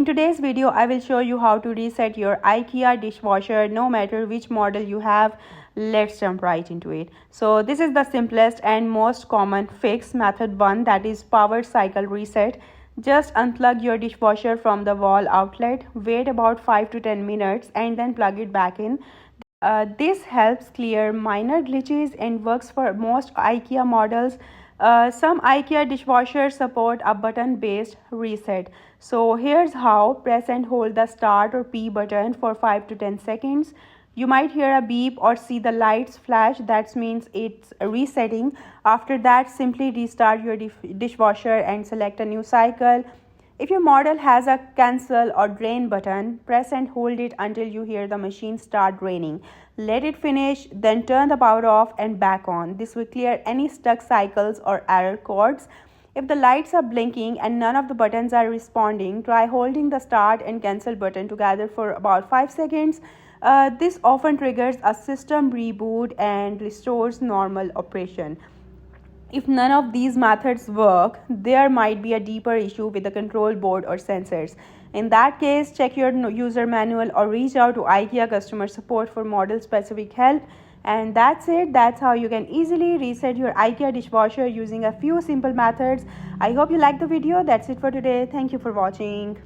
In today's video, I will show you how to reset your IKEA dishwasher no matter which model you have. Let's jump right into it. So this is the simplest and most common fix, method 1, that is power cycle reset. Just unplug your dishwasher from the wall outlet, wait about 5 to 10 minutes and then plug it back in. This helps clear minor glitches and works for most IKEA models. Some IKEA dishwashers support a button-based reset. So here's how. Press and hold the start or P button for 5 to 10 seconds. You might hear a beep or see the lights flash. That means it's resetting. After that, simply restart your dishwasher and select a new cycle. If your model has a cancel or drain button, press and hold it until you hear the machine start draining. Let it finish, then turn the power off and back on. This will clear any stuck cycles or error codes. If the lights are blinking and none of the buttons are responding, try holding the start and cancel button together for about 5 seconds. This often triggers a system reboot and restores normal operation. If none of these methods work, there might be a deeper issue with the control board or sensors. In that case, check your user manual or reach out to IKEA customer support for model specific help. And that's it. That's how you can easily reset your IKEA dishwasher using a few simple methods. I hope you liked the video. That's it for today. Thank you for watching.